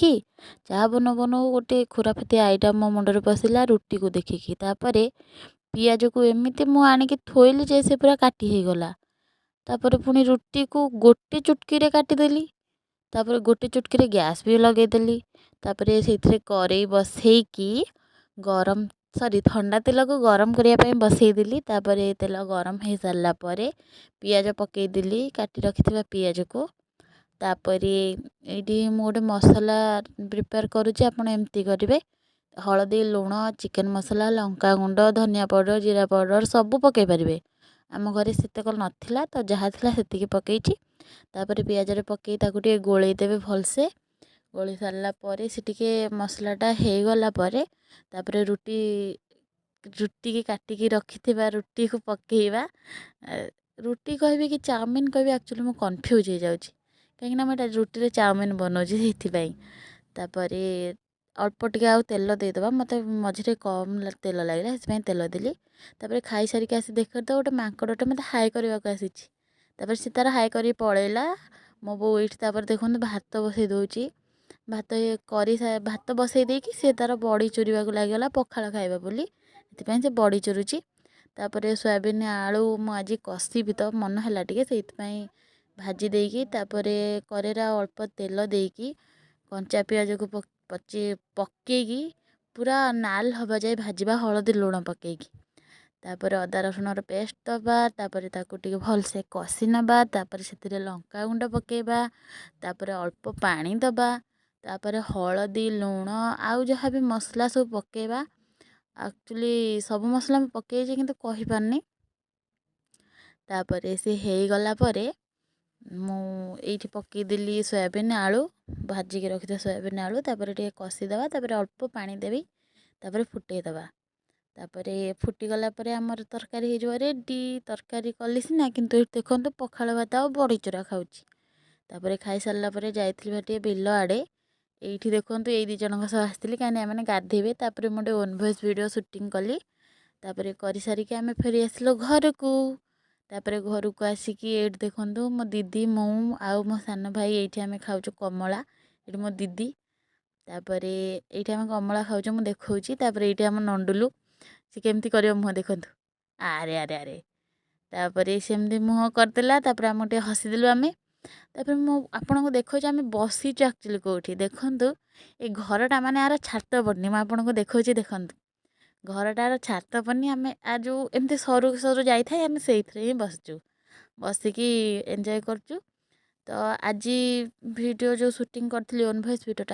ଦେଖିକି ଚାହା ବନଉ ବନଉ ଗୋଟେ ଖୁରାଫାତିଆ ଆଇଟମ୍ ମୋ ମୁଣ୍ଡରେ ପଶିଲା ରୁଟିକୁ ଦେଖିକି। ତାପରେ ପିଆଜକୁ ଏମିତି ମୁଁ ଆଣିକି ଥୋଇଲି ଯେ ସେ ପୁରା କାଟି ହେଇଗଲା। ତାପରେ ପୁଣି ରୁଟିକୁ ଗୋଟେ ଚୁଟକିରେ କାଟିଦେଲି। ତାପରେ ଗୋଟେ ଚୁଟକିରେ ଗ୍ୟାସ୍ ବି ଲଗେଇଦେଲି। ତାପରେ ସେଇଥିରେ କରେଇ ବସେଇକି ଥଣ୍ଡା ତେଲକୁ ଗରମ କରିବା ପାଇଁ ବସେଇଦେଲି। ତାପରେ ତେଲ ଗରମ ହେଇସାରିଲା ପରେ ପିଆଜ ପକେଇଦେଲି, କାଟି ରଖିଥିବା ପିଆଜକୁ। ତାପରେ ଏଇଠି ମୁଁ ଗୋଟେ ମସଲା ପ୍ରିପେୟାର କରୁଛି, ଆପଣ ଏମିତି କରିବେ। ହଳଦୀ, ଲୁଣ, ଚିକେନ୍ ମସଲା, ଲଙ୍କାଗୁଣ୍ଡ, ଧନିଆ ପାଉଡ଼ର, ଜିରା ପାଉଡ଼ର ସବୁ ପକାଇ ପାରିବେ। ଆମ ଘରେ ସେତକ ନଥିଲା ତ ଯାହା ଥିଲା ସେତିକି ପକେଇଛି। ତାପରେ ପିଆଜରେ ପକେଇ ତାକୁ ଟିକେ ଗୋଳେଇ ଦେବେ ଭଲସେ। ଗୋଳେଇ ସାରିଲା ପରେ ସେ ଟିକେ ମସଲାଟା ହେଇଗଲା ପରେ ତାପରେ ରୁଟିକି କାଟିକି ରଖିଥିବା ରୁଟିକୁ ପକେଇବା। ରୁଟି କହିବି କି ଚାଉମିନ୍ କହିବି, ଆକ୍ଚୁଆଲି ମୁଁ କନଫ୍ୟୁଜ୍ ହେଇଯାଉଛି, କାହିଁକିନା ମୁଁ ଏଇଟା ରୁଟିରେ ଚାଉମିନ୍ ବନାଉଛି ସେଇଥିପାଇଁ। ତାପରେ ଅଳ୍ପ ଟିକେ ଆଉ ତେଲ ଦେଇଦେବା, ମୋତେ ମଝିରେ କମ୍ ତେଲ ଲାଗିଲା ସେଥିପାଇଁ ତେଲ ଦେଲି। ତାପରେ ଖାଇସାରିକି ଆସି ଦେଖ ତ ଗୋଟେ ମାଙ୍କଡ଼ଟେ ମୋତେ ହାଇ କରିବାକୁ ଆସିଛି। ତାପରେ ସେ ତାର ହାଇ କରି ପଳେଇଲା। ମୋ ବୋଉ ଏଇଠି ତାପରେ ଦେଖନ୍ତୁ ଭାତ ବସେଇ ଦେଉଛି। ଭାତ ବସେଇ ଦେଇକି ସେ ତାର ବଡ଼ି ଚୁରିବାକୁ ଲାଗିଗଲା ପଖାଳ ଖାଇବା ବୋଲି, ସେଥିପାଇଁ ସେ ବଡ଼ି ଚୁରୁଛି। ତାପରେ ସୋୟାବିନ୍ ଆଳୁ ମୁଁ ଆଜି କଷିବି ତ ମନ ହେଲା ଟିକେ, ସେଇଥିପାଇଁ ଭାଜି ଦେଇକି ତାପରେ କରେଇରେ ଅଳ୍ପ ତେଲ ଦେଇକି କଞ୍ଚା ପିଆଜକୁ ପକେଇକି ପୁରା ନାଲ ହେବା ଯାଏ ଭାଜିବା, ହଳଦୀ ଲୁଣ ପକେଇକି। ତାପରେ ଅଦା ରସୁଣର ପେଷ୍ଟ ଦେବା। ତାପରେ ତାକୁ ଟିକେ ଭଲସେ କଷି ନେବା। ତାପରେ ସେଥିରେ ଲଙ୍କାଗୁଣ୍ଡ ପକେଇବା। ତାପରେ ଅଳ୍ପ ପାଣି ଦେବା। ତାପରେ ହଳଦୀ, ଲୁଣ ଆଉ ଯାହା ବି ମସଲା ସବୁ ପକେଇବା। ଆକ୍ଚୁଆଲି ସବୁ ମସଲା ମୁଁ ପକେଇଛି କିନ୍ତୁ କହିପାରୁନି। ତାପରେ ସେ ହେଇଗଲା ପରେ ମୁଁ ଏଇଠି ପକେଇଦେଲି ସୋୟାବିନ୍ ଆଳୁ, ଭାଜିକି ରଖିଥିବା ସୋୟାବିନ୍ ଆଳୁ। ତାପରେ ଟିକେ କଷିଦେବା। ତାପରେ ଅଳ୍ପ ପାଣି ଦେବି। ତାପରେ ଫୁଟେଇ ଦେବା। ତାପରେ ଫୁଟିଗଲା ପରେ ଆମର ତରକାରୀ ହେଇଯିବ ରେଡ଼ି। ତରକାରୀ କଲି ସିନା, କିନ୍ତୁ ଏଇଠି ଦେଖନ୍ତୁ ପଖାଳ ଭାତ ଆଉ ବଡ଼ିଚୁରା ଖାଉଛି। ତାପରେ ଖାଇସାରିଲା ପରେ ଯାଇଥିଲି ଟିକେ ବିଲ ଆଡ଼େ। ଏଇଠି ଦେଖନ୍ତୁ ଏଇ ଦୁଇ ଜଣଙ୍କ ସହ ଆସିଥିଲି, କାହିଁକିନା ଏମାନେ ଗାଧେଇବେ। ତାପରେ ମୁଁ ଗୋଟେ ଓନ୍ ଭଏସ୍ ଭିଡ଼ିଓ ସୁଟିଂ କଲି। ତାପରେ କରିସାରିକି ଆମେ ଫେରି ଆସିଲୁ ଘରକୁ। ତାପରେ ଘରକୁ ଆସିକି ଏଇଠି ଦେଖନ୍ତୁ ମୋ ଦିଦି, ମୁଁ ଆଉ ମୋ ସାନ ଭାଇ ଏଇଠି ଆମେ ଖାଉଛୁ କମଳା। ଏଇଠି ମୋ ଦିଦି। ତାପରେ ଏଇଠି ଆମେ କମଳା ଖାଉଛୁ, ମୁଁ ଦେଖାଉଛି। ତାପରେ ଏଇଠି ଆମ ନଣ୍ଡୁଲୁ, ସେ କେମିତି କରିବ ମୁହଁ ଦେଖନ୍ତୁ, ଆରେ ଆରେ ଆରେ। ତାପରେ ସେମିତି ମୁହଁ କରିଦେଲା। ତାପରେ ଆମକୁ ଟିକେ ହସିଦେଲୁ ଆମେ। ତାପରେ ମୁଁ ଆପଣଙ୍କୁ ଦେଖାଉଛି ଆମେ ବସିଛୁ ଆକ୍ଚୁଆଲି କେଉଁଠି ଦେଖନ୍ତୁ। ଏ ଘରଟା ମାନେ ଆର ଛାତ ପଡ଼ିନି, ମୁଁ ଆପଣଙ୍କୁ ଦେଖାଉଛି ଦେଖନ୍ତୁ। ଘରଟାର ଛାତ ପଡ଼ିନି, ଆମେ ଯେଉଁ ଏମିତି ସରୁ ସରୁ ଯାଇଥାଏ ଆମେ ସେଇଥିରେ ହିଁ ବସିଛୁ। ବସିକି ଏନ୍ଜୟ କରୁଛୁ। ତ ଆଜି ଭିଡ଼ିଓ ଯେଉଁ ସୁଟିଂ କରିଥିଲି ଓନ୍ ଭଏସ୍ ଭିଡ଼ିଓଟା